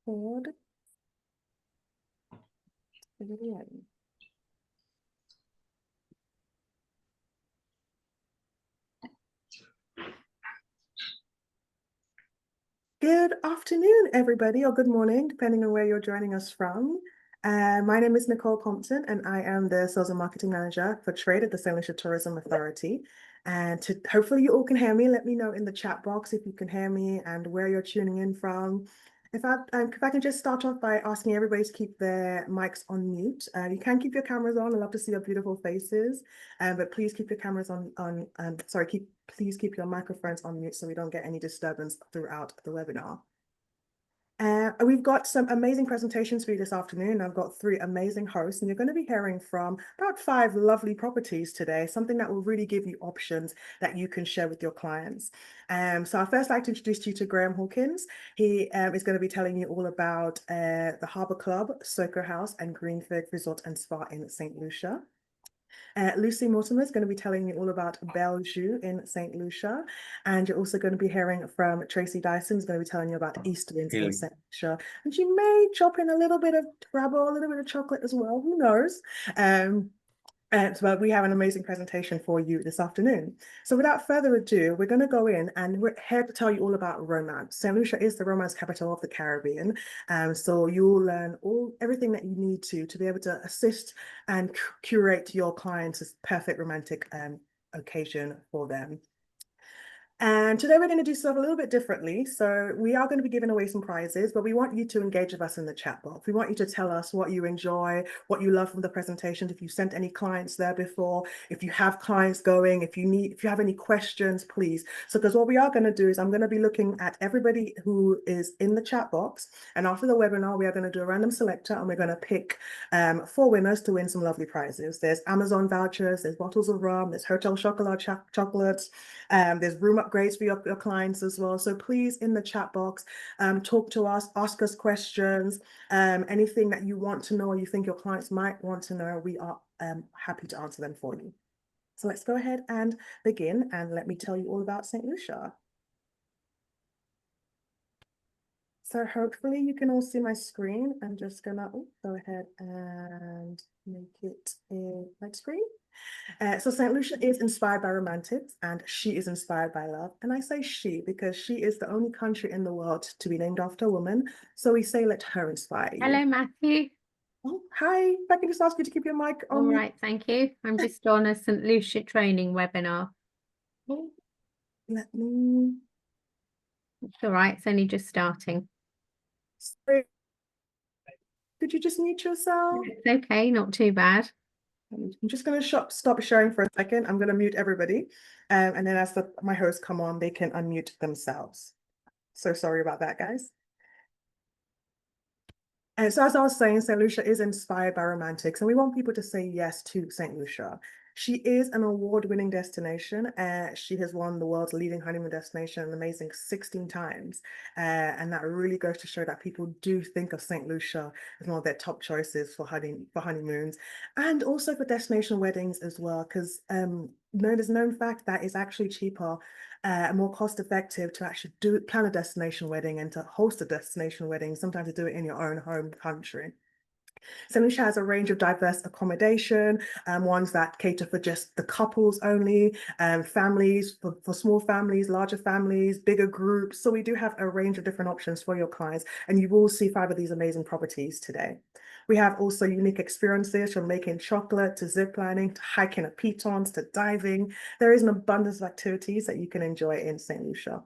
Record video. Good afternoon, everybody, or good morning, depending on where you're joining us from. My name is Nicole Compton, and I am the Sales and Marketing Manager for Trade at the St. Lucia Tourism Authority. And hopefully you all can hear me. Let me know in the chat box if you can hear me and where you're tuning in from. If I can just start off by asking everybody to keep their mics on mute. You can keep your cameras on. I love to see your beautiful faces, but please keep your cameras please keep your microphones on mute so we don't get any disturbance throughout the webinar. We've got some amazing presentations for you this afternoon. I've got 3 amazing hosts, and you're going to be hearing from about 5 lovely properties today, something that will really give you options that you can share with your clients. So I'd first like to introduce you to Graham Hawkins. He is going to be telling you all about the Harbour Club, Soco House, and Greenford Resort and Spa in St. Lucia. Lucy Mortimer is going to be telling you all about Belle Jeux in St. Lucia. And you're also going to be hearing from Tracy Dyson, who's going to be telling you about East Winds in St. Lucia. And she may chop in a little bit of Scrabble, a little bit of chocolate as well, who knows? But we have an amazing presentation for you this afternoon. So without further ado, we're going to go in and we're here to tell you all about romance. St. Lucia is the romance capital of the Caribbean. So you'll learn everything that you need to be able to assist and curate your clients' perfect romantic occasion for them. And today we're going to do stuff a little bit differently. So we are going to be giving away some prizes, but we want you to engage with us in the chat box. We want you to tell us what you enjoy, what you love from the presentation, if you sent any clients there before, if you have clients going, if you have any questions, please. So because what we are going to do is I'm going to be looking at everybody who is in the chat box. And after the webinar, we are going to do a random selector and we're going to pick 4 winners to win some lovely prizes. There's Amazon vouchers, there's bottles of rum, there's Hotel Chocolat chocolates, there's room upgrades for your clients as well. So please, in the chat box, talk to us, ask us questions, anything that you want to know or you think your clients might want to know, we are happy to answer them for you. So let's go ahead and begin, and let me tell you all about St. Lucia. So hopefully you can all see my screen. I'm just gonna go ahead and make it a light screen. So St. Lucia is inspired by romantics, and she is inspired by love. And I say she because she is the only country in the world to be named after a woman. So we say, let her inspire you. Hello, Matthew. Oh, hi. If I can just ask you to keep your mic on. All right, thank you. I'm just on a St. Lucia training webinar. Oh, let me. It's all right. It's only just starting. Sorry. Could you just mute yourself? It's okay, not too bad. I'm just going to stop sharing for a second. I'm going to mute everybody. And then as my hosts come on, they can unmute themselves. So sorry about that, guys. And so as I was saying, St. Lucia is inspired by romantics, and we want people to say yes to St. Lucia. She is an award-winning destination. She has won the world's leading honeymoon destination an amazing 16 times. And that really goes to show that people do think of St. Lucia as one of their top choices for honeymoons, and also for destination weddings as well, because there's known fact that it's actually cheaper and more cost effective to actually plan a destination wedding and to host a destination wedding, sometimes to do it in your own home country. St. Lucia has a range of diverse accommodation, ones that cater for just the couples only, families, for small families, larger families, bigger groups. So we do have a range of different options for your clients, and you will see 5 of these amazing properties today. We have also unique experiences from making chocolate to ziplining to hiking at pitons to diving. There is an abundance of activities that you can enjoy in St. Lucia.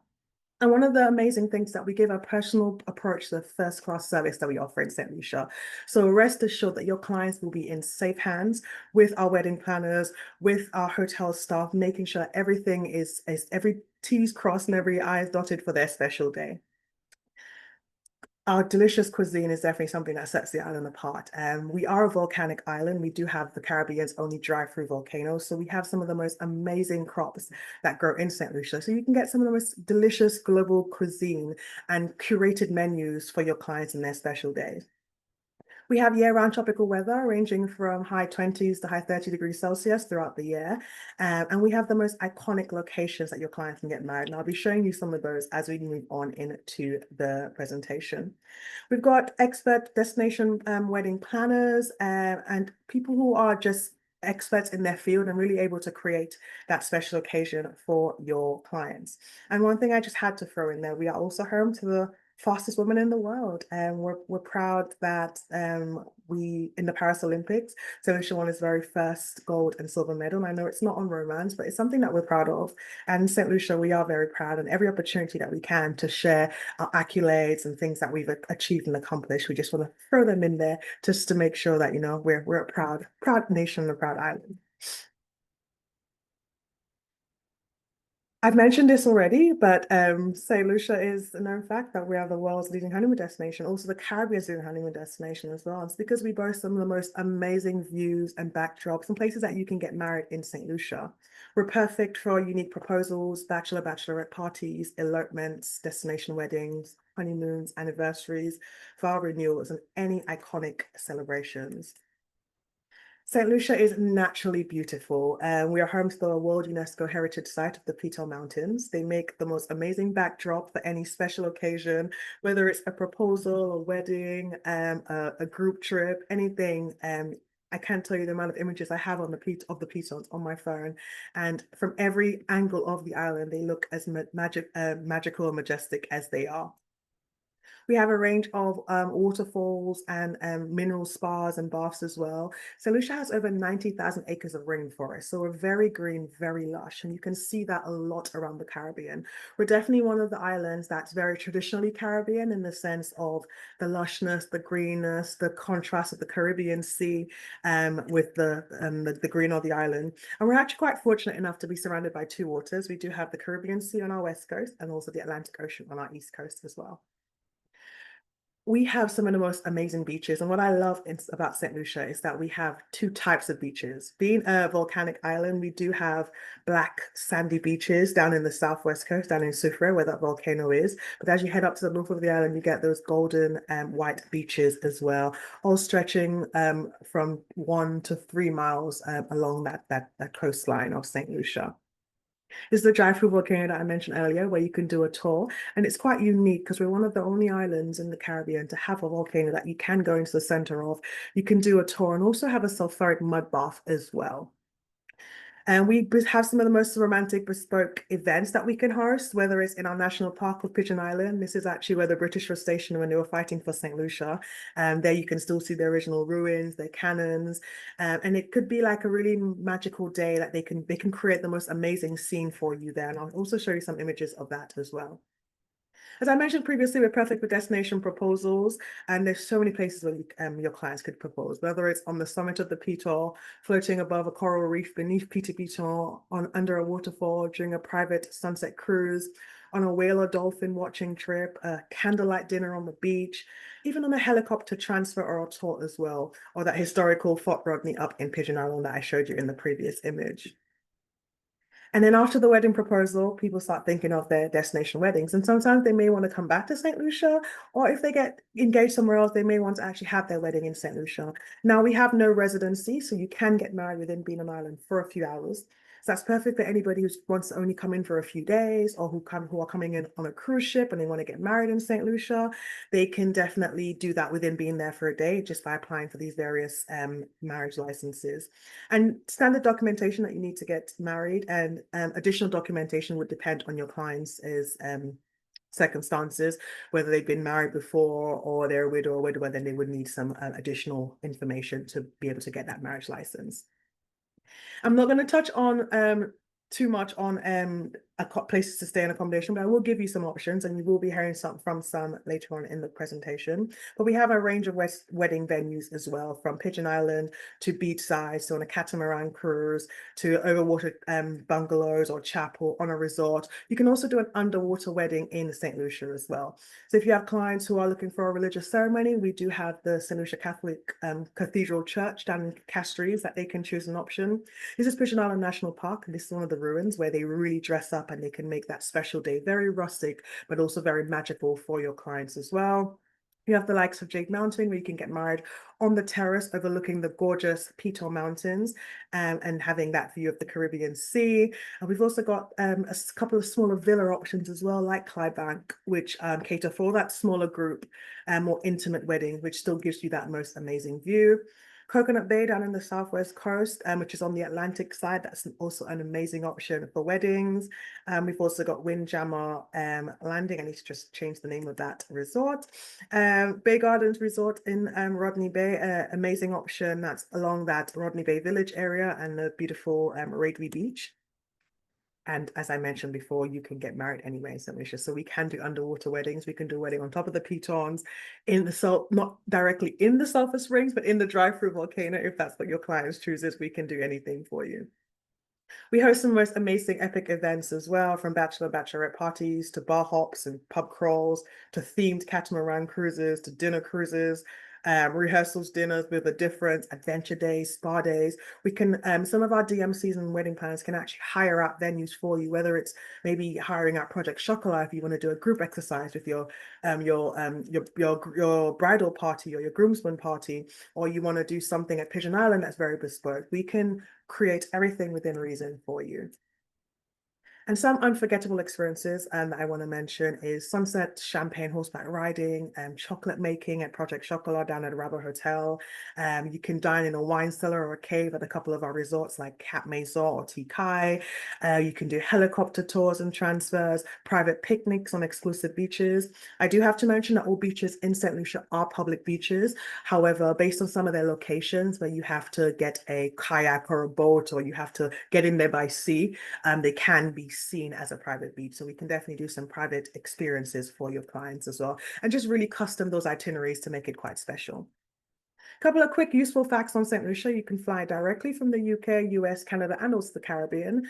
And one of the amazing things that we give a personal approach to the first-class service that we offer in St. Lucia. So rest assured that your clients will be in safe hands with our wedding planners, with our hotel staff, making sure everything is every T's crossed and every I is dotted for their special day. Our delicious cuisine is definitely something that sets the island apart. We are a volcanic island. We do have the Caribbean's only drive-through volcano. So we have some of the most amazing crops that grow in St. Lucia. So you can get some of the most delicious global cuisine and curated menus for your clients and their special days. We have year-round tropical weather ranging from high 20s to high 30 degrees Celsius throughout the year. And we have the most iconic locations that your clients can get married. And I'll be showing you some of those as we move on into the presentation. We've got expert destination wedding planners and people who are just experts in their field and really able to create that special occasion for your clients. And one thing I just had to throw in there, we are also home to the fastest woman in the world. And we're proud that we, in the Paris Olympics, St. won his very first gold and silver medal. And I know it's not on romance, but it's something that we're proud of. And St. Lucia, we are very proud, and every opportunity that we can to share our accolades and things that we've achieved and accomplished, we just want to throw them in there just to make sure that, you know, we're a proud nation and a proud island. I've mentioned this already, but St. Lucia is a known fact that we are the world's leading honeymoon destination, also the Caribbean's leading honeymoon destination as well. It's because we boast some of the most amazing views and backdrops and places that you can get married in St. Lucia. We're perfect for unique proposals, bachelorette parties, elopements, destination weddings, honeymoons, anniversaries, vow renewals, and any iconic celebrations. St. Lucia is naturally beautiful. We are home to the World UNESCO Heritage Site of the Piton Mountains. They make the most amazing backdrop for any special occasion, whether it's a proposal, a wedding, a group trip, anything. I can't tell you the amount of images I have on the Pitons on my phone, and from every angle of the island, they look as magical and majestic as they are. We have a range of waterfalls and mineral spas and baths as well. St. Lucia has over 90,000 acres of rainforest, so we're very green, very lush, and you can see that a lot around the Caribbean. We're definitely one of the islands that's very traditionally Caribbean in the sense of the lushness, the greenness, the contrast of the Caribbean Sea with the green of the island. And we're actually quite fortunate enough to be surrounded by two waters. We do have the Caribbean Sea on our west coast and also the Atlantic Ocean on our east coast as well. We have some of the most amazing beaches. And what I love about St. Lucia is that we have two types of beaches. Being a volcanic island, we do have black sandy beaches down in the southwest coast, down in Soufrière, where that volcano is. But as you head up to the north of the island, you get those golden white beaches as well, all stretching from 1 to 3 miles along that coastline of St. Lucia. Is the drive through volcano that I mentioned earlier, where you can do a tour. And it's quite unique because we're one of the only islands in the Caribbean to have a volcano that you can go into the center of. You can do a tour and also have a sulfuric mud bath as well. And we have some of the most romantic bespoke events that we can host, whether it's in our national park of Pigeon Island. This is actually where the British were stationed when they were fighting for St. Lucia. There you can still see the original ruins, their cannons, and it could be like a really magical day that they can create the most amazing scene for you there. And I'll also show you some images of that as well. As I mentioned previously, we're perfect for destination proposals, and there's so many places where your clients could propose, whether it's on the summit of the Piton, floating above a coral reef beneath Petit Piton, under a waterfall during a private sunset cruise, on a whale or dolphin watching trip, a candlelight dinner on the beach, even on a helicopter transfer or a tour as well, or that historical Fort Rodney up in Pigeon Island that I showed you in the previous image. And then after the wedding proposal, people start thinking of their destination weddings. And sometimes they may want to come back to St. Lucia, or if they get engaged somewhere else, they may want to actually have their wedding in St. Lucia. Now, we have no residency, so you can get married within Benin Island for a few hours. So that's perfect for anybody who wants to only come in for a few days, or who are coming in on a cruise ship and they want to get married in St. Lucia. They can definitely do that within being there for a day just by applying for these various marriage licenses. And standard documentation that you need to get married and additional documentation would depend on your clients' circumstances, whether they've been married before or they're a widow or widower, then they would need some additional information to be able to get that marriage license. I'm not going to touch on too much on places to stay and accommodation, but I will give you some options, and you will be hearing from some later on in the presentation. But we have a range of wedding venues as well, from Pigeon Island to beachside, so on a catamaran cruise, to overwater bungalows or chapel on a resort. You can also do an underwater wedding in St. Lucia as well. So if you have clients who are looking for a religious ceremony, we do have the St. Lucia Catholic Cathedral Church down in Castries that they can choose an option. This is Pigeon Island National Park, and this is one of the ruins where they really dress up and they can make that special day very rustic, but also very magical for your clients as well. You have the likes of Jade Mountain, where you can get married on the terrace overlooking the gorgeous Piton Mountains, and having that view of the Caribbean Sea. And we've also got couple of smaller villa options as well, like Clydebank, which cater for that smaller group and more intimate wedding, which still gives you that most amazing view. Coconut Bay down in the southwest coast, which is on the Atlantic side. That's also an amazing option for weddings. We've also got Windjammer Landing. I need to just change the name of that resort. Bay Gardens Resort in Rodney Bay, amazing option. That's along that Rodney Bay Village area and the beautiful Radley Beach. And as I mentioned before, you can get married anyway in St. Lucia. So we can do underwater weddings. We can do a wedding on top of the pitons, in the salt, not directly in the sulfur springs, but in the drive-through volcano. If that's what your clients chooses, we can do anything for you. We host some most amazing epic events as well, from bachelorette parties to bar hops and pub crawls to themed catamaran cruises to dinner cruises, rehearsals, dinners with a difference, adventure days, spa days. We can, some of our DMCs and wedding planners can actually hire out venues for you, whether it's maybe hiring out Project Chocolat if you want to do a group exercise with your bridal party or your groomsmen party, or you want to do something at Pigeon Island that's very bespoke. We can create everything within reason for you. And some unforgettable experiences that I want to mention is sunset champagne horseback riding and chocolate making at Project Chocolat down at Rabo Hotel. You can dine in a wine cellar or a cave at a couple of our resorts like Cap Maison or Ti Kai. You can do helicopter tours and transfers, private picnics on exclusive beaches. I do have to mention that all beaches in St. Lucia are public beaches. However, based on some of their locations where you have to get a kayak or a boat, or you have to get in there by sea, they can be seen as a private beach. So we can definitely do some private experiences for your clients as well, and just really custom those itineraries to make it quite special. Couple of quick useful facts on St. Lucia. You can fly directly from the UK, US, Canada, and also the Caribbean.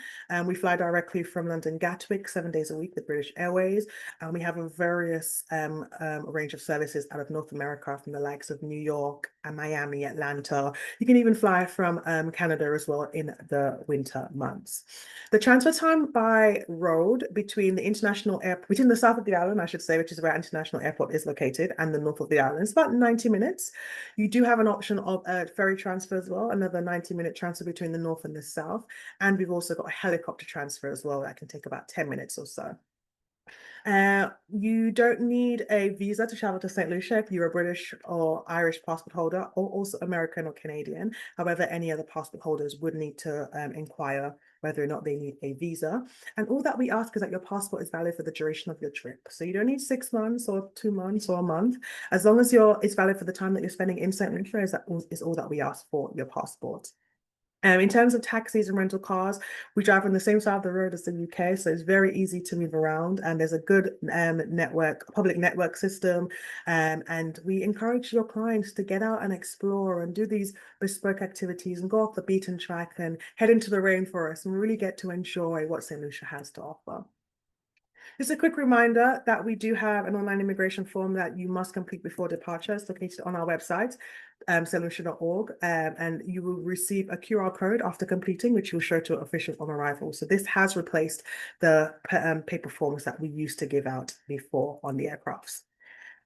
We fly directly from London Gatwick 7 days a week with British Airways. And we have a various range of services out of North America, from the likes of New York and Miami, Atlanta. You can even fly from Canada as well in the winter months. The transfer time by road between the international airport, between the south of the island, I should say, which is where international airport is located, and the north of the island, is about 90 minutes. You do have an option of a ferry transfer as well, another 90-minute transfer between the north and the south. And we've also got a helicopter transfer as well that can take about 10 minutes or so. You don't need a visa to travel to St. Lucia if you're a British or Irish passport holder, or also American or Canadian. However, any other passport holders would need to inquire whether or not they need a visa. And all that we ask is that your passport is valid for the duration of your trip. So you don't need 6 months or 2 months or a month. As long as it's valid for the time that you're spending in St. Lucia, is all that we ask for your passport. In terms of taxis and rental cars, we drive on the same side of the road as the UK, so it's very easy to move around, and there's a good public network system, and we encourage your clients to get out and explore and do these bespoke activities and go off the beaten track and head into the rainforest and really get to enjoy what St. Lucia has to offer. Just a quick reminder that we do have an online immigration form that you must complete before departure. It's located on our website, stlucia.org, and you will receive a QR code after completing, which will show to officials on arrival. So this has replaced the paper forms that we used to give out before on the aircrafts.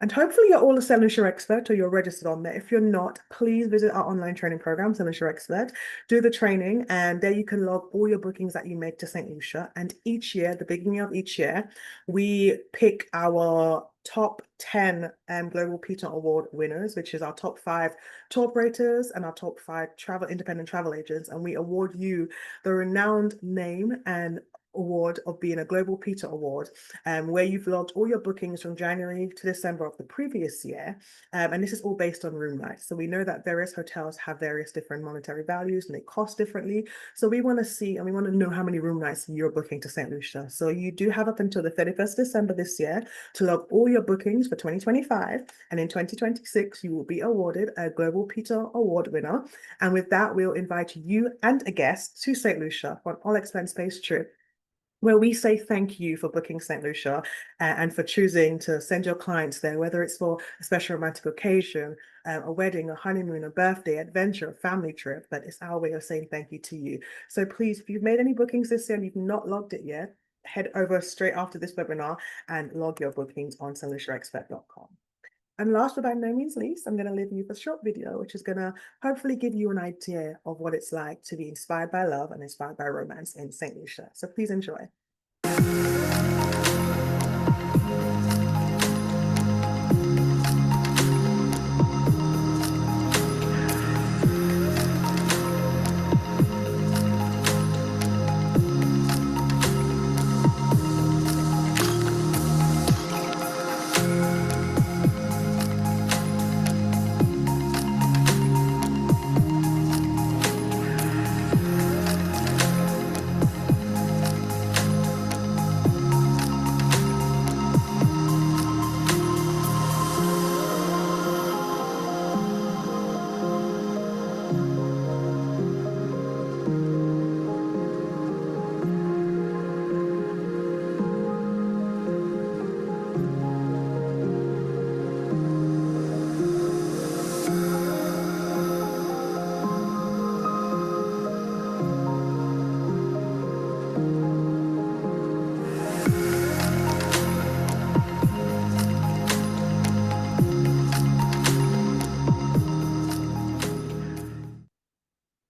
And hopefully you're all a St. Lucia expert, or you're registered on there. If you're not, please visit our online training program, St. Lucia Expert. Do the training, and there you can log all your bookings that you make to St. Lucia. And each year, the beginning of each year, we pick our top 10 Global Piton Award winners, which is our top 5 tour operators and our top 5 independent travel agents. And we award you the renowned name and award of being a Global Piton Award, where you've logged all your bookings from January to December of the previous year. And this is all based on room nights. So we know that various hotels have various different monetary values and they cost differently. So we want to see, and we want to know how many room nights you're booking to St. Lucia. So you do have up until the 31st December this year to log all your bookings for 2025. And in 2026, you will be awarded a Global Piton Award winner. And with that, we'll invite you and a guest to St. Lucia for an all-expense-paid trip, where we say thank you for booking St. Lucia and for choosing to send your clients there, whether it's for a special romantic occasion, a wedding, a honeymoon, a birthday, adventure, a family trip. But it's our way of saying thank you to you. So please, if you've made any bookings this year and you've not logged it yet, head over straight after this webinar and log your bookings on stluciaexpert.com. And last but by no means least, I'm going to leave you with a short video, which is going to hopefully give you an idea of what it's like to be inspired by love and inspired by romance in St. Lucia. So please enjoy.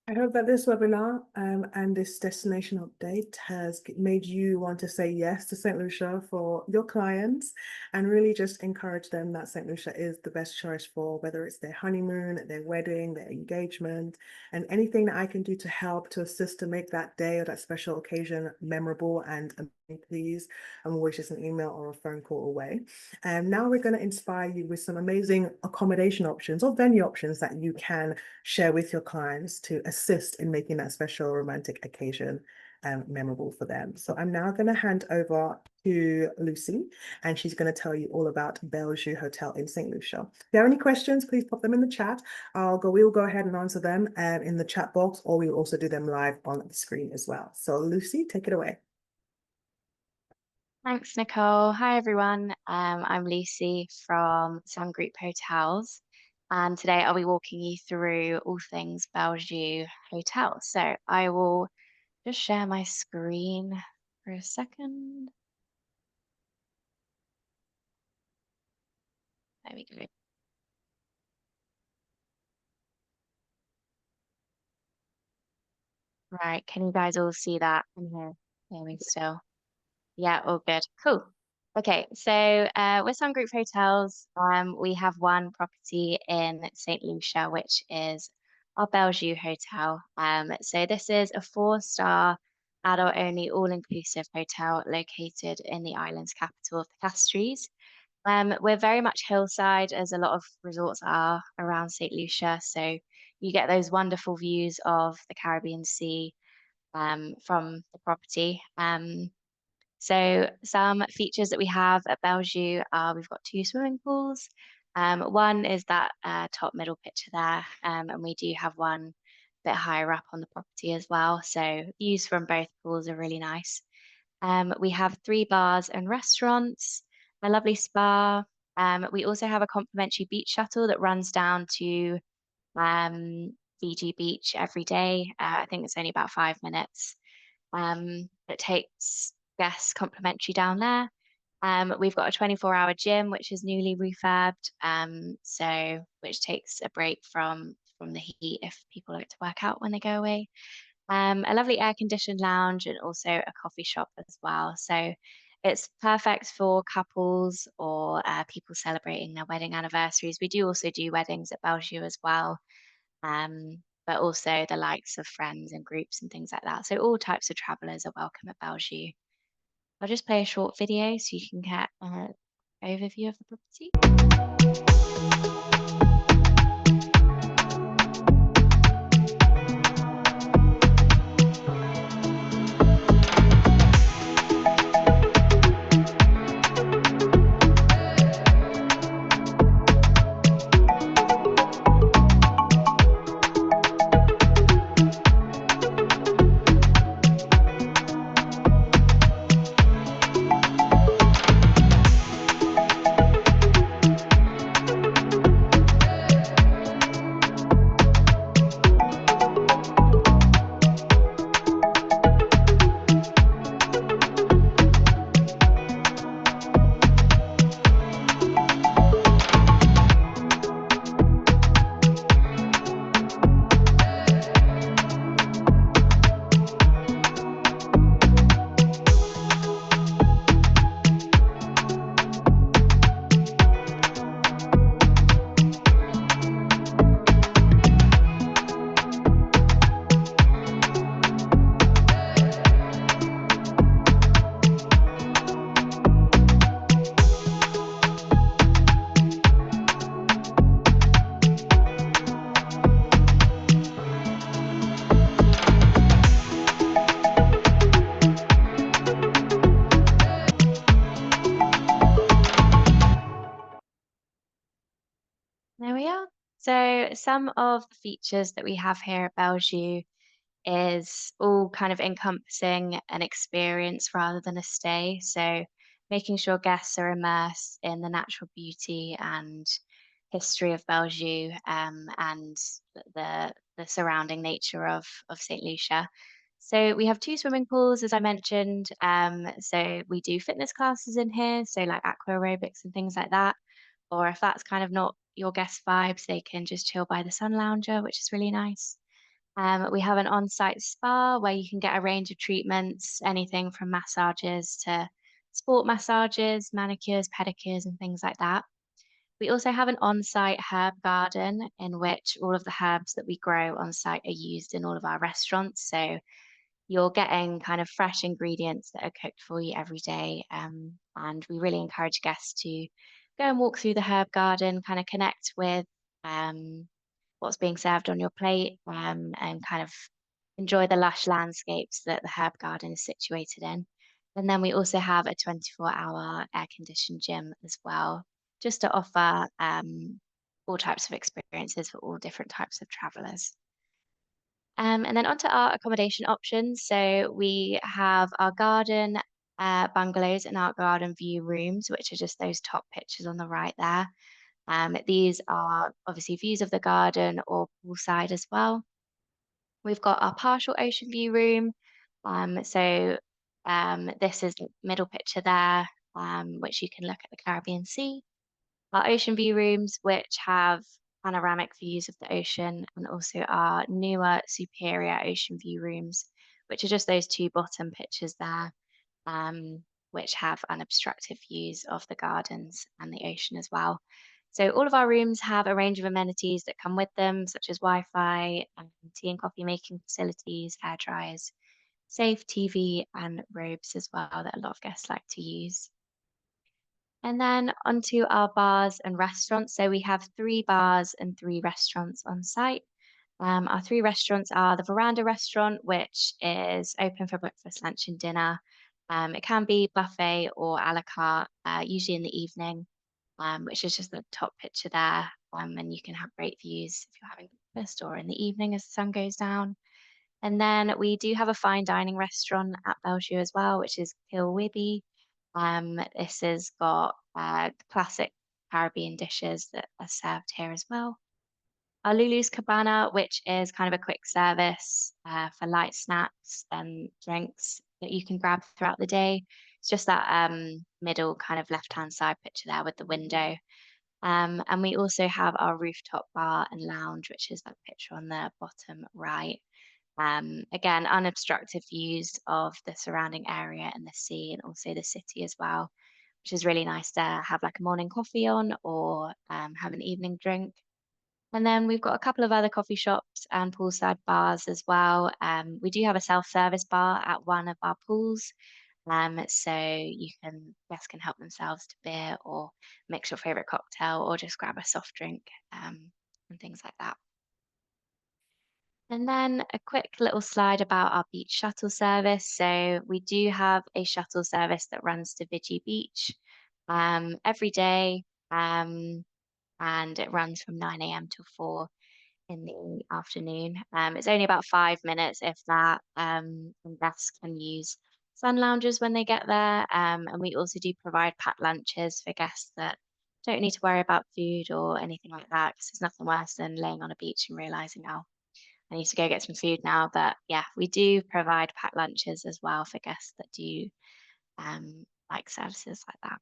I hope that this webinar and this destination update has made you want to say yes to St. Lucia for your clients and really just encourage them that St. Lucia is the best choice for whether it's their honeymoon, their wedding, their engagement, and anything that I can do to help to assist to make that day or that special occasion memorable and please, I'm always just an email or a phone call away. And now we're going to inspire you with some amazing accommodation options or venue options that you can share with your clients to assist in making that special romantic occasion memorable for them. So I'm now going to hand over to Lucy, and she's going to tell you all about Belle Jeux Hotel in St. Lucia. If you have any questions, please pop them in the chat. We'll go ahead and answer them in the chat box, or we'll also do them live on the screen as well. So Lucy, take it away. Thanks, Nicole. Hi, everyone. I'm Lucy from Sun Group Hotels, and today I'll be walking you through all things Belle Jeux Hotel. So I will just share my screen for a second. There we go. Right, can you guys all see that? I'm here. Hear me still? Yeah, all good. Cool. Okay, so with Sun Group Hotels, we have one property in St. Lucia, which is our Belle Jeux Hotel. So this is a 4-star adult-only all-inclusive hotel located in the island's capital of the Castries. We're very much hillside, as a lot of resorts are around St. Lucia. So you get those wonderful views of the Caribbean Sea from the property. So some features that we have at Belle Jeux are we've got 2 swimming pools. One is that top middle picture there, and we do have one a bit higher up on the property as well. So views from both pools are really nice. We have 3 bars and restaurants, a lovely spa. We also have a complimentary beach shuttle that runs down to Fiji Beach every day. I think it's only about 5 minutes. It takes guests complimentary down there. We've got a 24-hour gym, which is newly refurbed, which takes a break from the heat if people like to work out when they go away. A lovely air-conditioned lounge and also a coffee shop as well. So it's perfect for couples or people celebrating their wedding anniversaries. We do also do weddings at Belle Jeux as well, but also the likes of friends and groups and things like that. So all types of travelers are welcome at Belle Jeux. I'll just play a short video so you can get an overview of the property. There we are. So some of the features that we have here at Belgium is all kind of encompassing an experience rather than a stay. So making sure guests are immersed in the natural beauty and history of Belgium, and the surrounding nature of St. Lucia. So we have two swimming pools, as I mentioned. So we do fitness classes in here, so like aqua aerobics and things like that. Or if that's kind of not your guest vibes, they can just chill by the sun lounger, which is really nice. We have an on-site spa where you can get a range of treatments, anything from massages to sport massages, manicures, pedicures, and things like that. We also have an on-site herb garden in which all of the herbs that we grow on site are used in all of our restaurants. So you're getting kind of fresh ingredients that are cooked for you every day. And we really encourage guests to go and walk through the herb garden, kind of connect with um, what's being served on your plate, and kind of enjoy the lush landscapes that the herb garden is situated in. And then we also have a 24-hour air-conditioned gym as well, just to offer all types of experiences for all different types of travelers. And then onto our accommodation options. So we have our garden bungalows and our garden view rooms, which are just those top pictures on the right there. These are obviously views of the garden or poolside as well. We've got our partial ocean view room. This is the middle picture there, which you can look at the Caribbean Sea. Our ocean view rooms, which have panoramic views of the ocean, and also our newer superior ocean view rooms, which are just those two bottom pictures there, which have unobstructed views of the gardens and the ocean as well. So all of our rooms have a range of amenities that come with them, such as Wi-Fi, tea and coffee making facilities, hair dryers, safe TV, and robes as well that a lot of guests like to use. And then onto our bars and restaurants. So we have 3 bars and 3 restaurants on site. Our 3 restaurants are the Veranda Restaurant, which is open for breakfast, lunch, and dinner. It can be buffet or a la carte, usually in the evening, which is just the top picture there. And you can have great views if you're having breakfast or in the evening as the sun goes down. And then we do have a fine dining restaurant at Belgium as well, which is Kilwibby. This has got classic Caribbean dishes that are served here as well. Our Lulu's Cabana, which is kind of a quick service for light snacks and drinks that you can grab throughout the day. It's just that middle kind of left-hand side picture there with the window. And we also have our rooftop bar and lounge, which is that picture on the bottom right. Again, unobstructed views of the surrounding area and the sea and also the city as well, which is really nice to have like a morning coffee on or have an evening drink. And then we've got a couple of other coffee shops and poolside bars as well. We do have a self-service bar at one of our pools. So guests can help themselves to beer or mix your favorite cocktail or just grab a soft drink, and things like that. And then a quick little slide about our beach shuttle service. So we do have a shuttle service that runs to Vigi Beach every day, and it runs from 9 a.m. till 4 in the afternoon. It's only about 5 minutes, if that, and guests can use sun loungers when they get there. And we also do provide packed lunches for guests that don't need to worry about food or anything like that, because there's nothing worse than laying on a beach and realizing, oh, I need to go get some food now. But yeah, we do provide packed lunches as well for guests that do like services like that.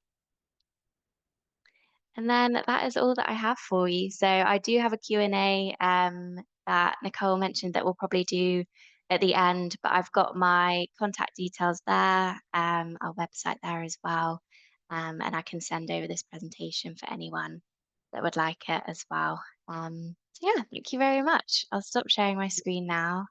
And then that is all that I have for you. So I do have a Q&A that Nicole mentioned that we'll probably do at the end, but I've got my contact details there, our website there as well. And I can send over this presentation for anyone that would like it as well. So yeah, thank you very much. I'll stop sharing my screen now.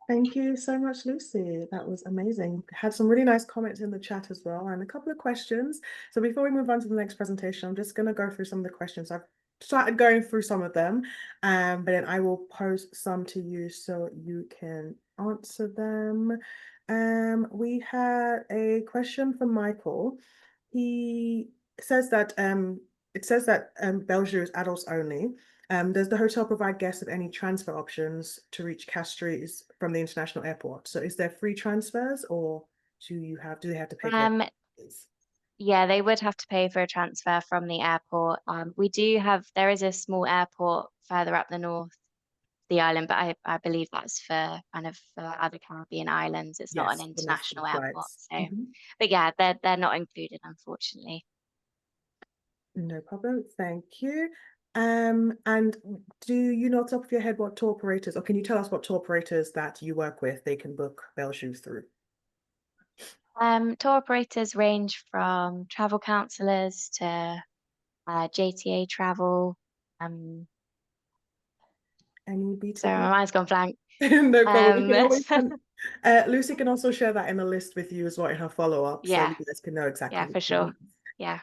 Thank you so much, Lucy. That was amazing. Had some really nice comments in the chat as well, and a couple of questions. So before we move on to the next presentation, I'm just going to go through some of the questions. I've started going through some of them, but then I will pose some to you so you can answer them. We had a question from Michael. He says that it says that Belgium is adults only. Does the hotel provide guests with any transfer options to reach Castries from the international airport? So is there free transfers, or do they have to pay for it? Yeah, they would have to pay for a transfer from the airport. There is a small airport further up the north, the island, but I believe that's for kind of for other Caribbean islands. It's not an Yes, international domestic airport. flights. So, Mhm. but yeah, they're not included, unfortunately. No problem. Thank you. And do you know off the top of your head what tour operators, or can you tell us what tour operators that you work with they can book Belgium through? Tour operators range from travel counselors to JTA travel. Any Sorry, my B2B? mind's gone blank. No problem. We Um, can always Lucy can also share that in a list with you as well in her follow-up, so yeah, you guys can know exactly yeah, what for you sure. need. Yeah.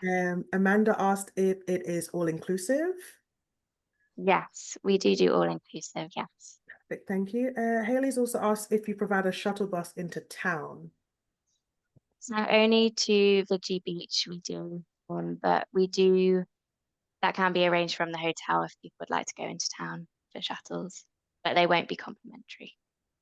Amanda asked if it is all inclusive. Yes, we do all inclusive. Yes. Perfect, thank you. Haley's also asked if you provide a shuttle bus into town. So only to Vigi Beach we do one, but that can be arranged from the hotel if people would like to go into town for shuttles, but they won't be complimentary.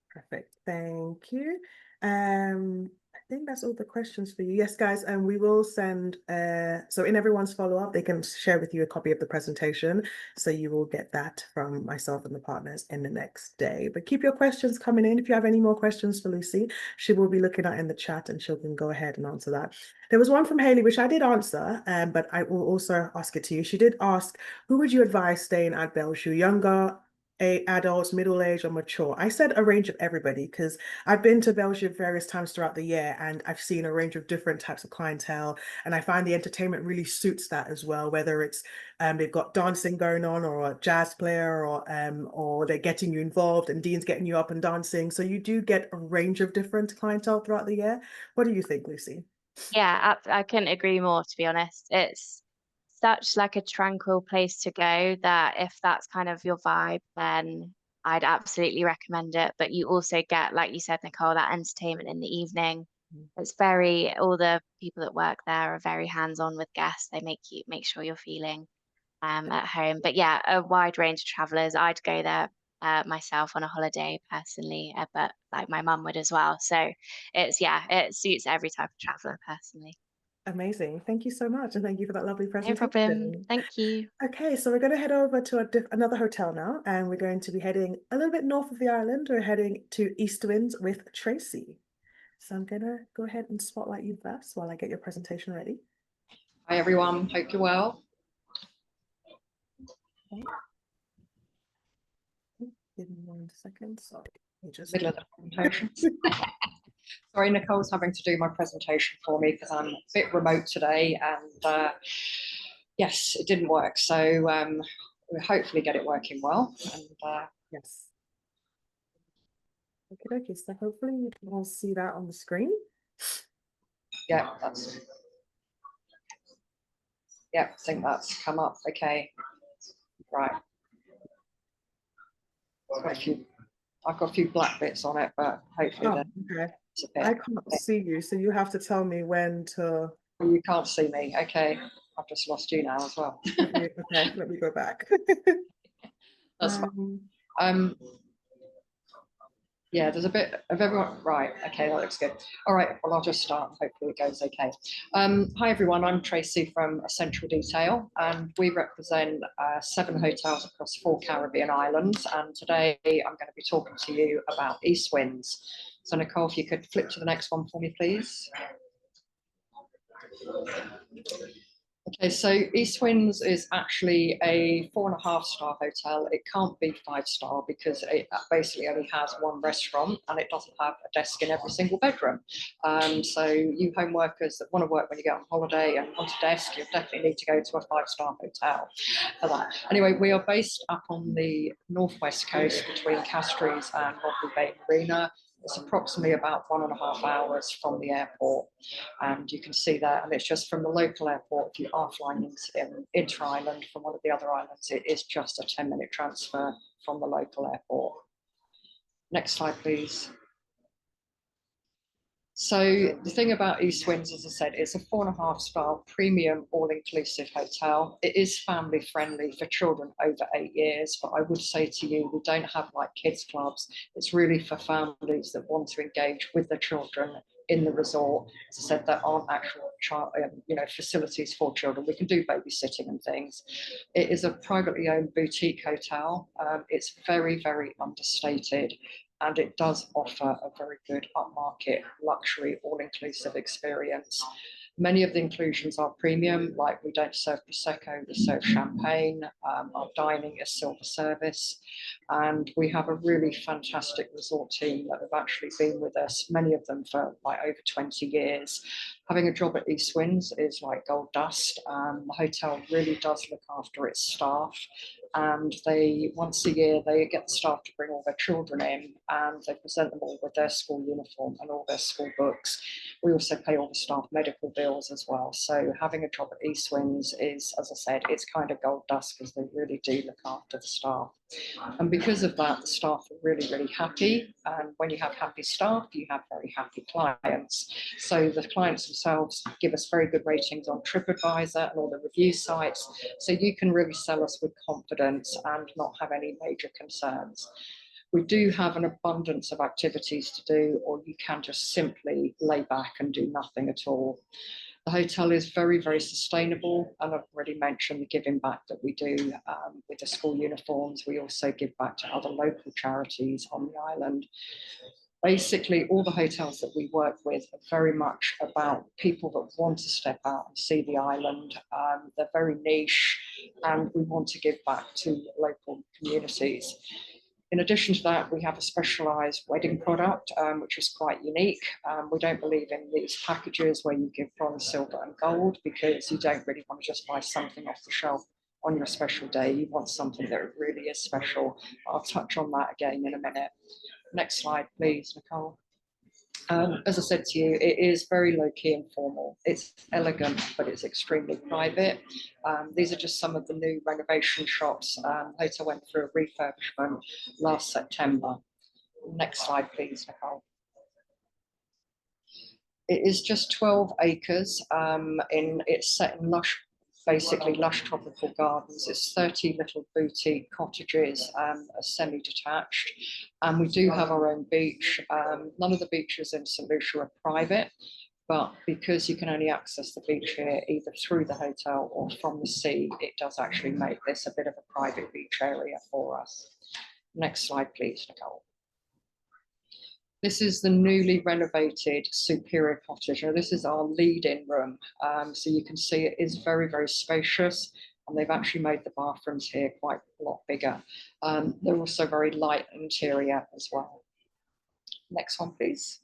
Perfect. Thank you. I think that's all the questions for you. Yes, guys, and we will send so in everyone's follow-up, they can share with you a copy of the presentation. So you will get that from myself and the partners in the next day. But keep your questions coming in. If you have any more questions for Lucy, she will be looking at in the chat and she can go ahead and answer that. There was one from Haley, which I did answer, but I will also ask it to you. She did ask, who would you advise staying at Belgium? Younger, adults, middle age, or mature? I said a range of everybody because I've been to Belgium various times throughout the year and I've seen a range of different types of clientele, and I find the entertainment really suits that as well, whether it's they've got dancing going on, or a jazz player, or they're getting you involved and Dean's getting you up and dancing. So you do get a range of different clientele throughout the year. What do you think, Lucy? Yeah, I couldn't agree more, to be honest. It's such like a tranquil place to go that if that's kind of your vibe, then I'd absolutely recommend it. But you also get, like you said, Nicole, that entertainment in the evening. All the people that work there are very hands-on with guests. They make sure you're feeling at home. But yeah, a wide range of travelers. I'd go there myself on a holiday personally, but like my mum would as well. So it suits every type of traveler personally. Amazing. Thank you so much. And thank you for that lovely No problem. presentation. Thank you. Okay, so we're going to head over to another hotel now, and we're going to be heading a little bit north of the island. We're heading to East Winds with Tracy. So I'm going to go ahead and spotlight you first while I get your presentation ready. Hi everyone, hope you're well. Okay. Give me 1 second. Sorry. Middle of the presentation. Sorry, Nicole's having to do my presentation for me because I'm a bit remote today, and yes, it didn't work. So we'll hopefully get it working well. And yes. Okay, so hopefully you can all see that on the screen. yeah, I think that's come up. Okay, right. I've got a few black bits on it, but hopefully okay. I can't see you, so you have to tell me when to. You can't see me. Okay, I've just lost you now as well. Okay, let me go back. That's fine. Yeah, there's a bit of everyone. Right, okay, that looks good. All right, well, I'll just start. Hopefully it goes okay. Hi, everyone. I'm Tracy from Essential Detail, and we represent 7 hotels across 4 Caribbean islands. And today I'm going to be talking to you about East Winds. So, Nicole, if you could flip to the next one for me, please. Okay, so East Winds is actually a 4.5-star hotel. It can't be 5-star because it basically only has 1 restaurant and it doesn't have a desk in every single bedroom. So you home workers that want to work when you get on holiday and want a desk, you definitely need to go to a 5-star hotel for that. Anyway, we are based up on the northwest coast between Castries and Rodney Bay Marina. It's approximately about 1.5 hours from the airport, and you can see that. And it's just from the local airport. If you are flying into Ireland from one of the other islands, it is just a 10-minute transfer from the local airport. Next slide, please. So the thing about East Winds, as I said, it's a 4.5-star premium all-inclusive hotel. It is family friendly for children over 8 years, but I would say to you, we don't have like kids clubs. It's really for families that want to engage with their children in the resort. As I said, there aren't actual facilities for children. We can do babysitting and things. It is a privately owned boutique hotel. It's very, very understated, and it does offer a very good upmarket luxury all-inclusive experience. Many of the inclusions are premium, like we don't serve Prosecco, we serve champagne, our dining is silver service, and we have a really fantastic resort team that have actually been with us, many of them for like over 20 years. Having a job at East Winds is like gold dust. The hotel really does look after its staff, and they once a year they get the staff to bring all their children in and they present them all with their school uniform and all their school books. We also pay all the staff medical bills as well. So having a job at East Winds is, as I said, it's kind of gold dust because they really do look after the staff. And because of that, the staff are really, really happy. And when you have happy staff, you have very happy clients. So the clients themselves give us very good ratings on TripAdvisor and all the review sites. So you can really sell us with confidence and not have any major concerns. We do have an abundance of activities to do, or you can just simply lay back and do nothing at all. The hotel is very, very sustainable, and I've already mentioned the giving back that we do with the school uniforms. We also give back to other local charities on the island. Basically, all the hotels that we work with are very much about people that want to step out and see the island. They're very niche, and we want to give back to local communities. In addition to that, we have a specialised wedding product, which is quite unique. We don't believe in these packages where you give bronze, silver and gold, because you don't really want to just buy something off the shelf on your special day. You want something that really is special. I'll touch on that again in a minute. Next slide, please, Nicole. As I said to you, it is very low-key and formal. It's elegant, but it's extremely private. These are just some of the new renovation shops. The hotel went through a refurbishment last September. Next slide, please, Nicole. It is just 12 acres. It's set in basically lush tropical gardens. It's 30 little boutique cottages, are semi-detached, and we do have our own beach. None of the beaches in St. Lucia are private, but because you can only access the beach here either through the hotel or from the sea, it does actually make this a bit of a private beach area for us. Next slide, please, Nicole. This is the newly renovated Superior Cottage. Now, this is our lead-in room. So you can see it is very, very spacious, and they've actually made the bathrooms here quite a lot bigger. They're also very light interior as well. Next one, please.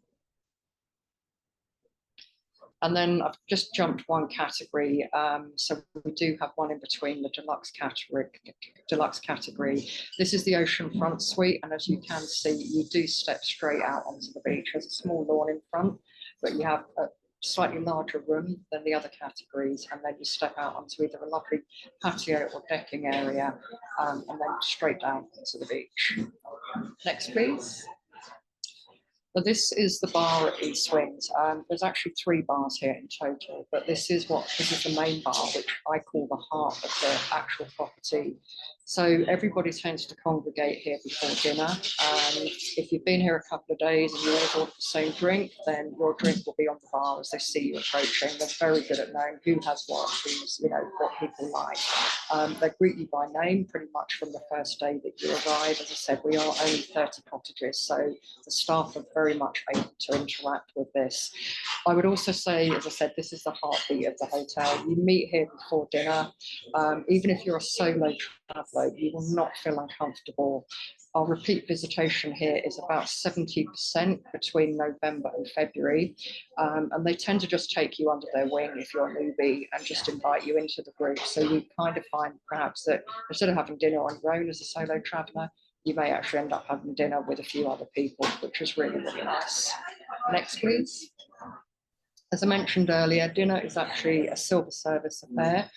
And then I've just jumped one category. So we do have one in between the deluxe category. This is the oceanfront suite. And as you can see, you do step straight out onto the beach. There's a small lawn in front, but you have a slightly larger room than the other categories. And then you step out onto either a lovely patio or decking area, and then straight down into the beach. Next, please. So this is the bar at East Winds. There's actually 3 bars here in total, but this is the main bar, which I call the heart of the actual property. So everybody tends to congregate here before dinner. If you've been here a couple of days and you always order the same drink, then your drink will be on the bar as they see you approaching. They're very good at knowing who has what, what people like. They greet you by name pretty much from the first day that you arrive. As I said, we are only 30 cottages, so the staff are very much able to interact with this. I would also say, as I said, this is the heartbeat of the hotel. You meet here before dinner. Even if you're a solo traveller, you will not feel uncomfortable. Our repeat visitation here is about 70% between November and February, and they tend to just take you under their wing if you're a newbie and just invite you into the group. So you kind of find perhaps that instead of having dinner on your own as a solo traveller, you may actually end up having dinner with a few other people, which is really, really nice. Next, please. As I mentioned earlier, dinner is actually a silver service affair.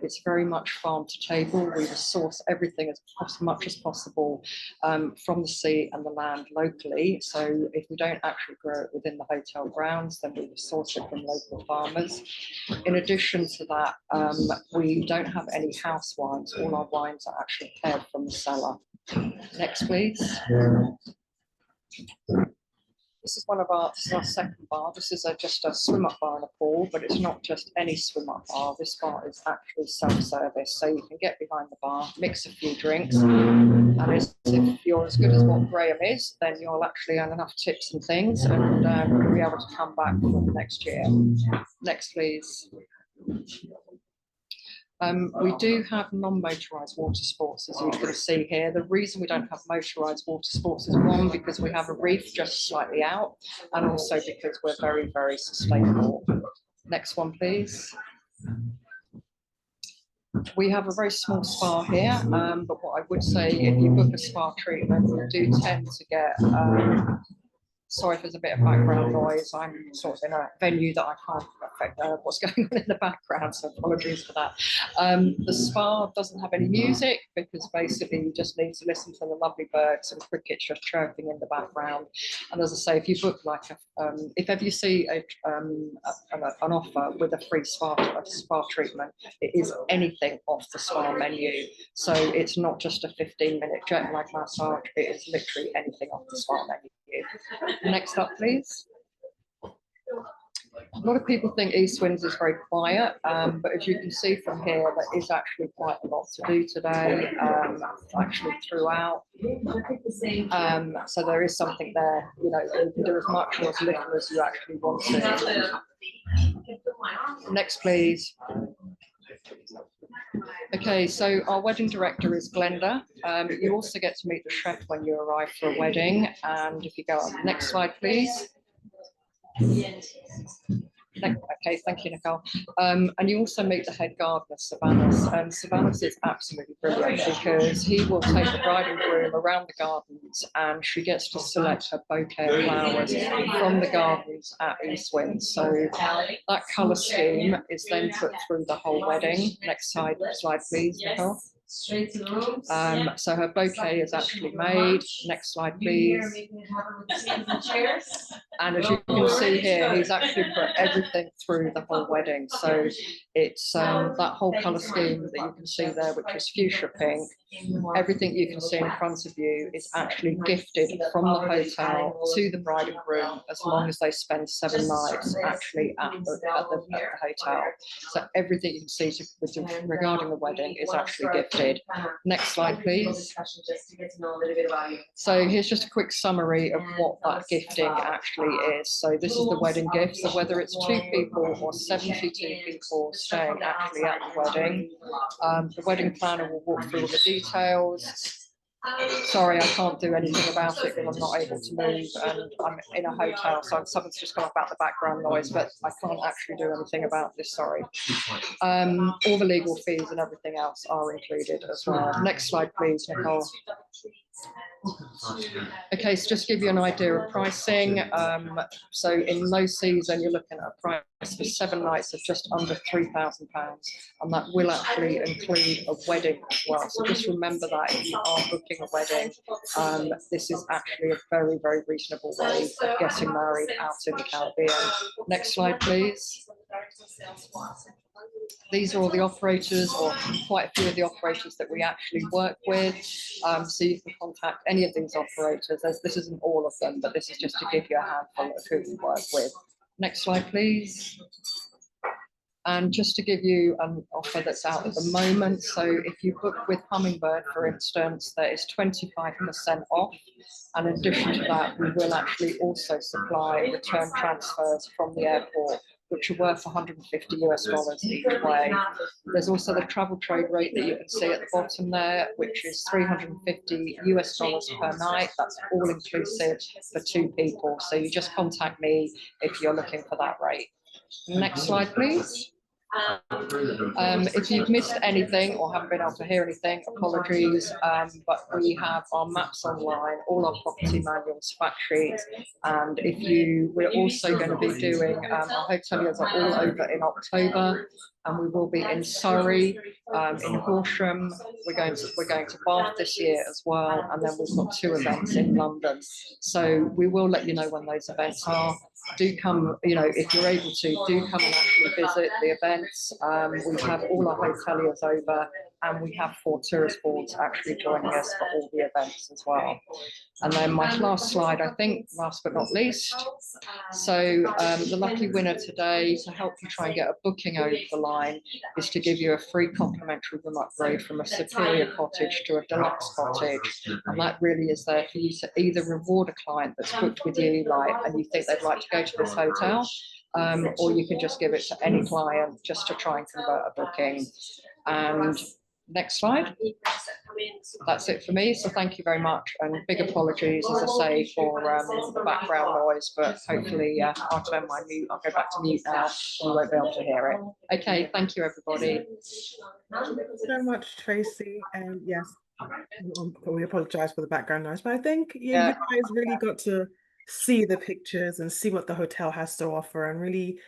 It's very much farm to table. We source everything as much as possible from the sea and the land locally. So if we don't actually grow it within the hotel grounds, then we source it from local farmers. In addition to that, we don't have any house wines. All our wines are actually paired from the cellar. Next, please. This is this is our second bar. This is just a swim up bar and a pool, but it's not just any swim up bar. This bar is actually self-service, so you can get behind the bar, mix a few drinks, and if you're as good as what Graham is, then you'll actually earn enough tips and things, and you'll be able to come back for the next year. Next, please. We do have non-motorised water sports, as you can see here. The reason we don't have motorised water sports is one, because we have a reef just slightly out, and also because we're very, very sustainable. Next one, please. We have a very small spa here, but what I would say, if you book a spa treatment, you do tend to get sorry if there's a bit of background noise. I'm sort of in a venue that I can't affect what's going on in the background, so apologies for that. The spa doesn't have any music because basically you just need to listen to the lovely birds and crickets just chirping in the background. And as I say, if you book like if ever you see an offer with a free spa treatment, it is anything off the spa menu. So it's not just a 15-minute jet lag massage, it is literally anything off the spa menu. Next up, please. A lot of people think East Windsor is very quiet, but as you can see from here, there is actually quite a lot to do today, actually throughout. So there is something there, you know, you can do as much or as little as you actually want to. Next, please. Okay, so our wedding director is Glenda. You also get to meet the chef when you arrive for a wedding. And if you go on the next slide, please. Okay, thank you, Nicole. And you also meet the head gardener, Savannah. And Savannah is absolutely brilliant because he will take the bride and groom around the gardens, and she gets to select her bouquet of flowers from the gardens at East Windsor. So that colour scheme is then put through the whole wedding. Next slide please, Nicole. So her bouquet is actually made. Next slide, please. And as you can see here, he's actually put everything through the whole wedding. So it's that whole colour scheme that you can see there, which is fuchsia pink. Everything you can see in front of you is actually gifted from the hotel to the bride and groom, as long as they spend 7 nights actually at the hotel. So everything you can see regarding the wedding is actually gifted. Next slide, please. So here's just a quick summary of what that gifting actually is. So this is the wedding gift. So whether it's 2 people or 72 people staying actually at the wedding, the wedding planner will walk through all the details. Sorry, I can't do anything about it because I'm not able to move, and I'm in a hotel, so someone's just gone about the background noise, but I can't actually do anything about this, sorry. All the legal fees and everything else are included as well. Next slide, please, Nicole. Okay, so just to give you an idea of pricing, so in low season you're looking at a price for 7 nights of just under £3,000, and that will actually include a wedding as well. So just remember that if you are booking a wedding, this is actually a very, very reasonable way of getting married out in the Caribbean. Next slide, please. These are all the operators, or quite a few of the operators that we actually work with. So you can contact any of these operators. This isn't all of them, but this is just to give you a handful of who we work with. Next slide, please. And just to give you an offer that's out at the moment, so if you book with Hummingbird, for instance, there is 25% off. And in addition to that, we will actually also supply return transfers from the airport, which are worth $150 each way. There's also the travel trade rate that you can see at the bottom there, which is $350 per night. That's all inclusive for 2 people. So you just contact me if you're looking for that rate. Next slide, please. If you've missed anything or haven't been able to hear anything, apologies. But we have our maps online, all our property manuals, fact sheets, and we're also going to be doing our hoteliers are all over in October, and we will be in Surrey, in Horsham. We're going to Bath this year as well, and then we've got 2 events in London. So we will let you know when those events are. Do come, if you're able to, do come and actually visit the events. We have all our hoteliers over, and we have 4 tourist boards actually joining us for all the events as well. And then my last slide, I think, last but not least. So the lucky winner today, to help you try and get a booking over the line, is to give you a free complimentary room upgrade from a superior cottage to a deluxe cottage. And that really is there for you to either reward a client that's booked with you, and you think they'd like to go to this hotel, or you can just give it to any client just to try and convert a booking. And next slide. That's it for me. So thank you very much, and big apologies, as I say, for the background noise. But hopefully, I'll turn my mute. I'll go back to mute now. You won't be able to hear it. Okay. Thank you, everybody. Thank you so much, Tracy. And yes, we apologize for the background noise, but I think you guys really got to see the pictures and see what the hotel has to offer, and really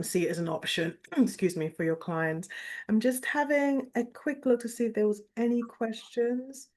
see it as an option, excuse me, for your clients. I'm just having a quick look to see if there was any questions.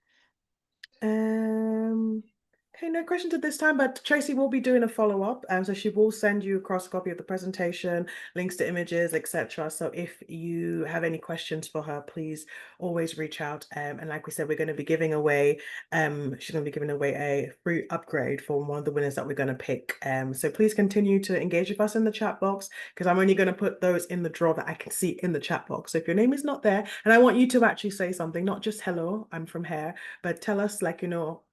Okay, no questions at this time, but Tracy will be doing a follow-up, so she will send you across a copy of the presentation, links to images, etc. So if you have any questions for her, please always reach out. And like we said, we're going to be giving away, she's going to be giving away a free upgrade for one of the winners that we're going to pick. So please continue to engage with us in the chat box, because I'm only going to put those in the draw that I can see in the chat box. So if your name is not there, and I want you to actually say something, not just hello, I'm from here, but tell us,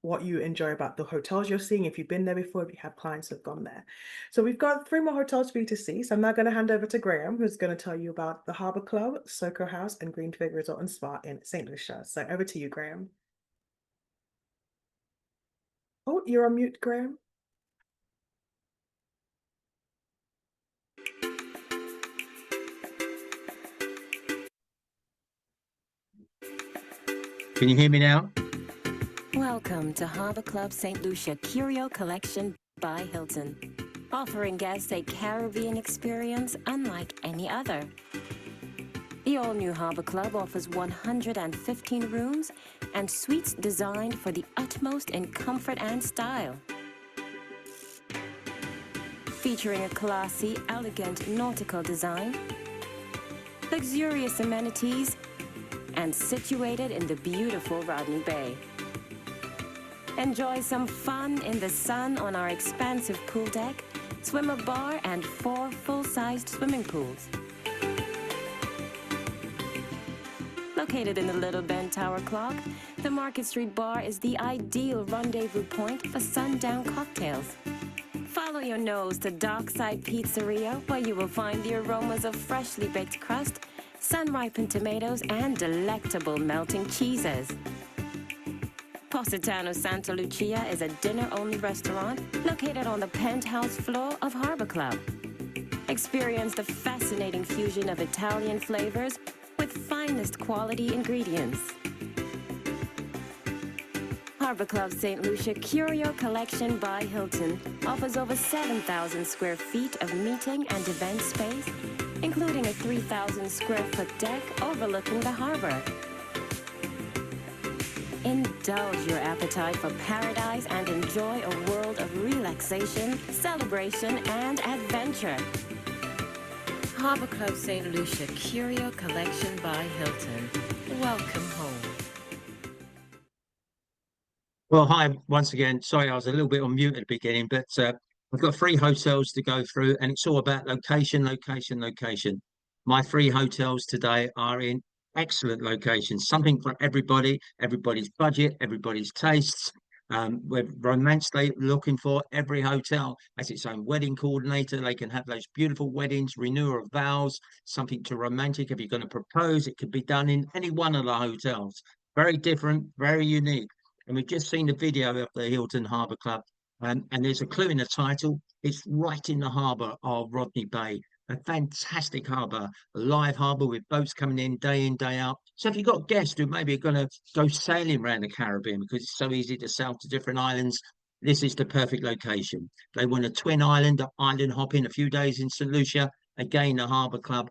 what you enjoy about the hotels you're seeing, if you've been there before, if you have clients who've gone there. So we've got 3 more hotels for you to see. So I'm now going to hand over to Graham, who's going to tell you about the Harbour Club, Soco House, and Greenfig Resort and Spa in St. Lucia. So over to you, Graham. Oh, you're on mute, Graham. Can you hear me now? Welcome to Harbour Club St. Lucia Curio Collection by Hilton, offering guests a Caribbean experience unlike any other. The all-new Harbour Club offers 115 rooms and suites designed for the utmost in comfort and style. Featuring a classy, elegant nautical design, luxurious amenities, and situated in the beautiful Rodney Bay. Enjoy some fun in the sun on our expansive pool deck, swimmer bar, and 4 full-sized swimming pools. Located in the Little Bend Tower Clock, the Market Street Bar is the ideal rendezvous point for sundown cocktails. Follow your nose to Dockside Pizzeria, where you will find the aromas of freshly baked crust, sun-ripened tomatoes, and delectable melting cheeses. Positano Santa Lucia is a dinner-only restaurant located on the penthouse floor of Harbour Club. Experience the fascinating fusion of Italian flavors with finest quality ingredients. Harbour Club St. Lucia Curio Collection by Hilton offers over 7,000 square feet of meeting and event space, including a 3,000 square foot deck overlooking the harbour. Indulge your appetite for paradise and enjoy a world of relaxation, celebration, and adventure. Harbour Club St. Lucia Curio Collection by Hilton. Welcome home. Well, hi once again. Sorry, I was a little bit on mute at the beginning, but I've got 3 hotels to go through, and it's all about location, location, location. My 3 hotels today are in excellent locations, something for everybody, everybody's budget, everybody's tastes. We're romantically looking for. Every hotel has its own wedding coordinator. They can have those beautiful weddings, renewal of vows, something to romantic. If you're going to propose, it could be done in any one of the hotels. Very different, very unique. And we've just seen the video of the Hilton Harbour Club, and there's a clue in the title. It's right in the harbour of Rodney Bay. a fantastic harbour, a live harbour with boats coming in, day out. So if you've got guests who maybe are going to go sailing around the Caribbean because it's so easy to sail to different islands, this is the perfect location. They want a twin island hopping, a few days in St. Lucia. Again, the Harbour Club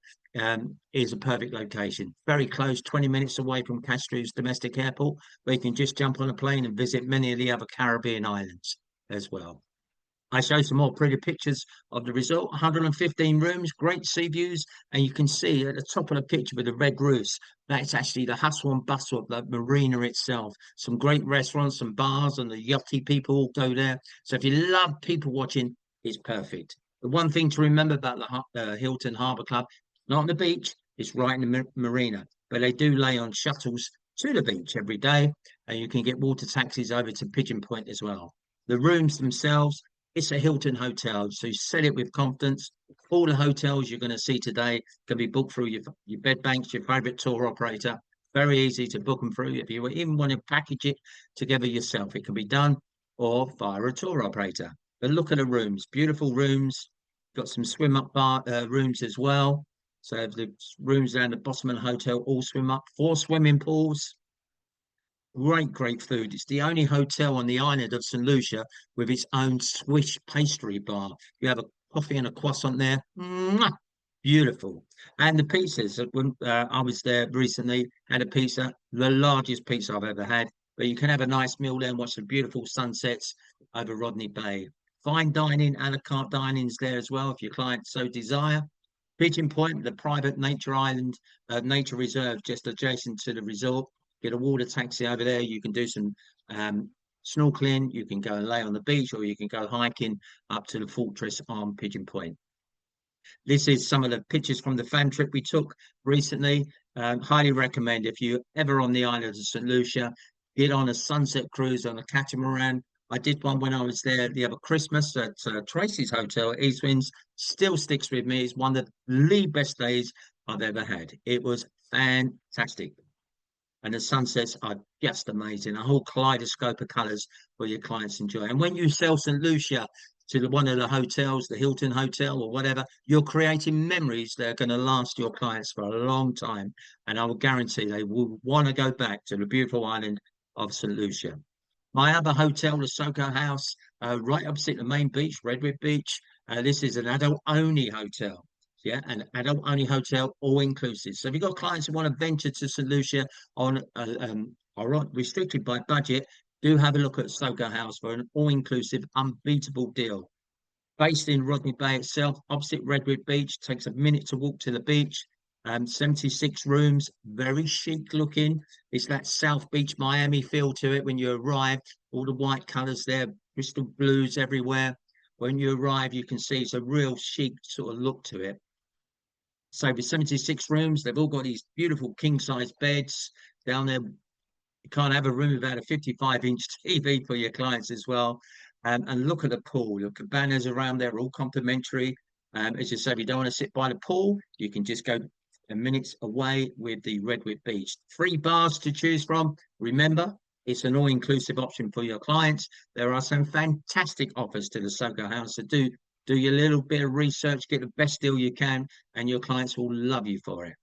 is a perfect location. Very close, 20 minutes away from Castries domestic airport, where you can just jump on a plane and visit many of the other Caribbean islands as well. I show some more pretty pictures of the resort. 115 rooms, great sea views, and you can see at the top of the picture with the red roofs, that's actually the hustle and bustle of the marina itself. Some great restaurants and bars, and the yachty people all go there. So if you love people watching, it's perfect. The one thing to remember about the Hilton Harbour Club, not on the beach, it's right in the marina, but they do lay on shuttles to the beach every day, and you can get water taxis over to Pigeon Point as well. The rooms themselves, it's a Hilton hotel, so you set it with confidence. All the hotels you're going to see today can be booked through your bed banks, your favourite tour operator. Very easy to book them through. If you even want to package it together yourself, it can be done, or via a tour operator. But look at the rooms, beautiful rooms. Got some swim up bar rooms as well. So the rooms down the bottom of the hotel all swim up. 4 swimming pools. Great food. It's the only hotel on the island of St. Lucia with its own Swiss pastry bar. You have a coffee and a croissant there. Mwah! Beautiful. And the pizzas. When I was there recently, had a pizza, the largest pizza I've ever had. But you can have a nice meal there and watch the beautiful sunsets over Rodney Bay. Fine dining, a la carte dining's there as well if your clients so desire. Pigeon Point, the private nature island, nature reserve just adjacent to the resort. Get a water taxi over there. You can do some snorkeling. You can go and lay on the beach, or you can go hiking up to the fortress on Pigeon Point. This is some of the pictures from the fan trip we took recently. Highly recommend if you're ever on the island of St. Lucia, get on a sunset cruise on a catamaran. I did one when I was there the other Christmas at Tracy's Hotel at East Winds. Still sticks with me. It's one of the best days I've ever had. It was fantastic. And the sunsets are just amazing. A whole kaleidoscope of colours for your clients enjoy. And when you sell St. Lucia to one of the hotels, the Hilton Hotel or whatever, you're creating memories that are going to last your clients for a long time. And I will guarantee they will want to go back to the beautiful island of St. Lucia. My other hotel, the Soco House, right opposite the main beach, Redwood Beach. This is an adult-only hotel. Yeah, an adult-only hotel, all-inclusive. So if you've got clients who want to venture to St. Lucia on are restricted by budget, do have a look at Soco House for an all-inclusive, unbeatable deal. Based in Rodney Bay itself, opposite Redwood Beach, takes a minute to walk to the beach. 76 rooms, very chic looking. It's that South Beach, Miami feel to it when you arrive. All the white colours there, crystal blues everywhere. When you arrive, you can see it's a real chic sort of look to it. So with 76 rooms, they've all got these beautiful king-size beds down there. You can't have a room without a 55-inch TV for your clients as well. And look at the pool. The cabanas around there are all complimentary. As you say, if you don't want to sit by the pool, you can just go a minute away with the Redwood Beach. 3 bars to choose from. Remember, it's an all-inclusive option for your clients. There are some fantastic offers to the Soco House. So do your little bit of research, get the best deal you can, and your clients will love you for it.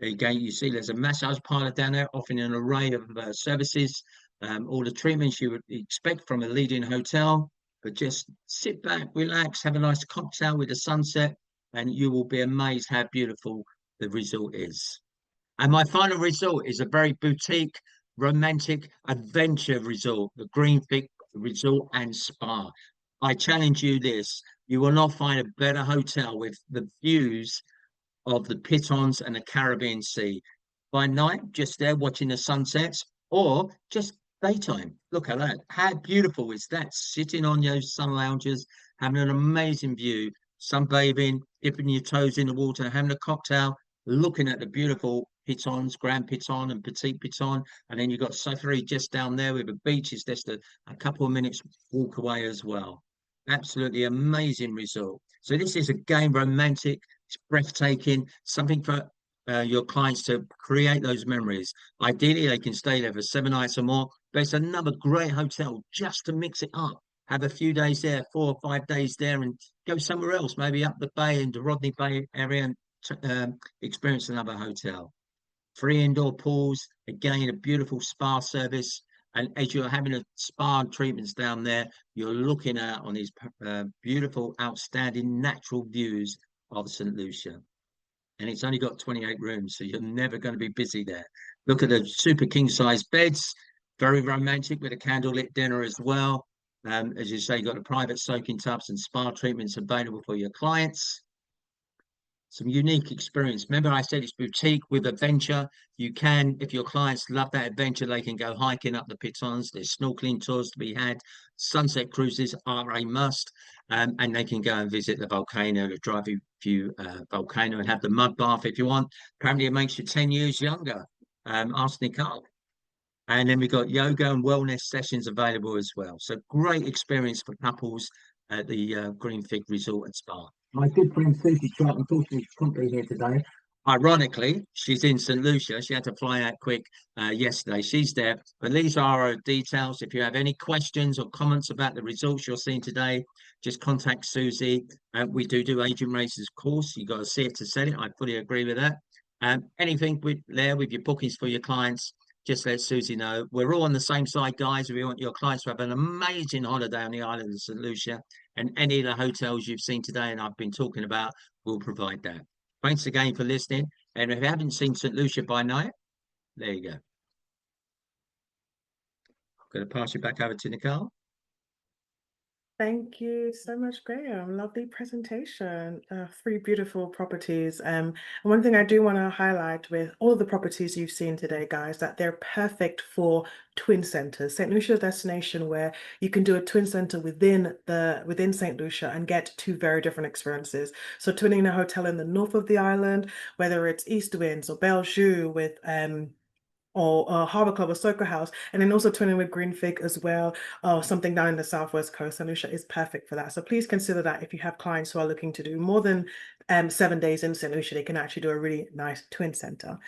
Again, you see there's a massage parlour down there offering an array of services, all the treatments you would expect from a leading hotel. But just sit back, relax, have a nice cocktail with the sunset, and you will be amazed how beautiful the resort is. And my final resort is a very boutique, romantic adventure resort, the Greenfig Resort and Spa. I challenge you this, you will not find a better hotel with the views of the Pitons and the Caribbean Sea. By night, just there watching the sunsets, or just daytime. Look at that. How beautiful is that? Sitting on those sun lounges, having an amazing view, sunbathing, dipping your toes in the water, having a cocktail, looking at the beautiful Pitons, Grand Piton and Petite Piton. And then you've got Safari just down there with the beach is just a couple of minutes walk away as well. Absolutely amazing resort. So this is again romantic, it's breathtaking, something for your clients to create those memories. Ideally, they can stay there for 7 nights or more, but it's another great hotel just to mix it up, have a few days there, 4 or 5 days there, and go somewhere else, maybe up the bay in the Rodney Bay area, and experience another hotel. 3 indoor pools, again, a beautiful spa service. And as you're having a spa treatments down there, you're looking out on these beautiful, outstanding natural views of St. Lucia. And it's only got 28 rooms, so you're never going to be busy there. Look at the super king size beds, very romantic with a candlelit dinner as well. As you say, you've got the private soaking tubs and spa treatments available for your clients. Some unique experience. Remember, I said it's boutique with adventure. You can, if your clients love that adventure, they can go hiking up the pitons. There's snorkeling tours to be had. Sunset cruises are a must. And they can go and visit the volcano, the Drivey View volcano, and have the mud bath if you want. Apparently, it makes you 10 years younger. Ask Nicole. And then we've got yoga and wellness sessions available as well. So great experience for couples at the Green Fig Resort and Spa. My good friend Susie Trout, unfortunately, couldn't be here today. Ironically, she's in St. Lucia. She had to fly out quick yesterday. She's there. But these are our details. If you have any questions or comments about the results you're seeing today, just contact Susie. We do agent races, of course. You've got to see it to sell it. I fully agree with that. Anything with your bookings for your clients, just let Susie know. We're all on the same side, guys. We want your clients to have an amazing holiday on the island of St. Lucia. And any of the hotels you've seen today and I've been talking about will provide that. Thanks again for listening. And if you haven't seen St. Lucia by night, there you go. I'm going to pass you back over to Nicole. Thank you so much, Graham. Lovely presentation. 3 beautiful properties. And one thing I do want to highlight with all of the properties you've seen today, guys, that they're perfect for twin centers. St. Lucia destination where you can do a twin center within St. Lucia and get 2 very different experiences. So twinning a hotel in the north of the island, whether it's East Winds or Belle Joux with or Harbour Club or Soco House, and then also twinning with Green Fig as well, or something down in the southwest coast. St. Lucia is perfect for that. So please consider that if you have clients who are looking to do more than 7 days in St. Lucia, they can actually do a really nice twin center.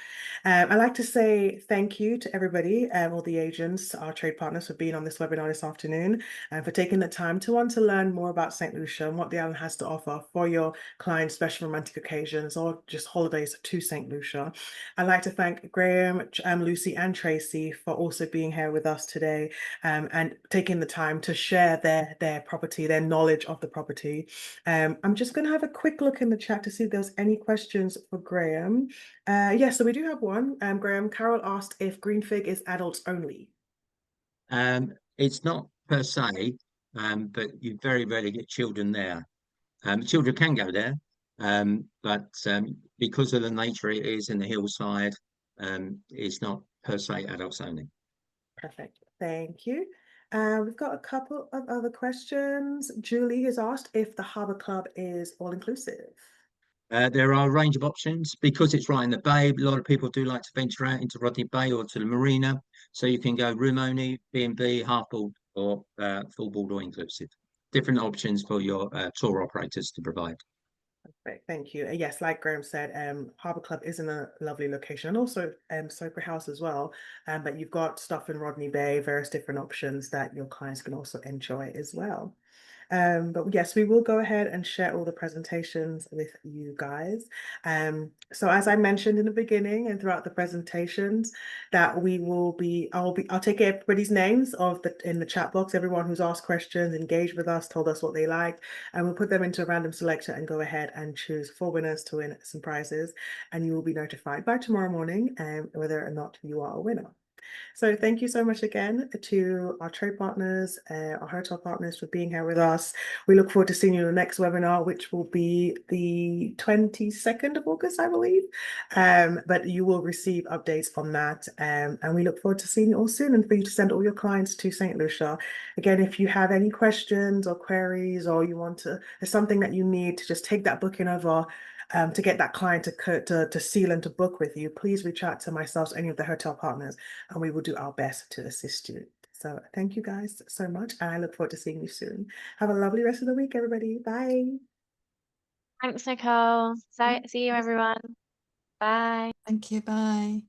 I'd like to say thank you to everybody, all the agents, our trade partners, for being on this webinar this afternoon and for taking the time to want to learn more about St. Lucia and what the island has to offer for your clients' special romantic occasions or just holidays to St. Lucia. I'd like to thank Graham, Lucy and Tracy for also being here with us today and taking the time to share their property, their knowledge of the property. I'm just going to have a quick look in the chat to see if there's any questions for Graham. Yes, so we do have one. Graham, Carol asked if Green Fig is adults only. It's not per se, but you very rarely get children there. Children can go there, but because of the nature it is in the hillside, it's not per se adults only. Perfect. Thank you. We've got a couple of other questions. Julie has asked if the Harbour Club is all-inclusive. There are a range of options because it's right in the bay. A lot of people do like to venture out into Rodney Bay or to the marina. So you can go room only, B&B, half board, or full board or inclusive. Different options for your tour operators to provide. Perfect, thank you. Yes, like Graham said, Harbour Club is in a lovely location, and also Soco House as well. But you've got stuff in Rodney Bay, various different options that your clients can also enjoy as well. But yes, we will go ahead and share all the presentations with you guys. So as I mentioned in the beginning and throughout the presentations, that I'll take everybody's names in the chat box, everyone who's asked questions, engaged with us, told us what they liked, and we'll put them into a random selector and go ahead and choose 4 winners to win some prizes. And you will be notified by tomorrow morning whether or not you are a winner. So thank you so much again to our trade partners, our hotel partners for being here with us. We look forward to seeing you in the next webinar, which will be the 22nd of August, I believe. But you will receive updates on that. And we look forward to seeing you all soon and for you to send all your clients to St. Lucia. Again, if you have any questions or queries or there's something that you need to just take that booking over to get that client to seal and to book with you, please reach out to myself or any of the hotel partners, and we will do our best to assist you. So thank you guys so much, and I look forward to seeing you soon. Have a lovely rest of the week, everybody. Bye. Thanks, Nicole. See you, everyone. Bye. Thank you. Bye.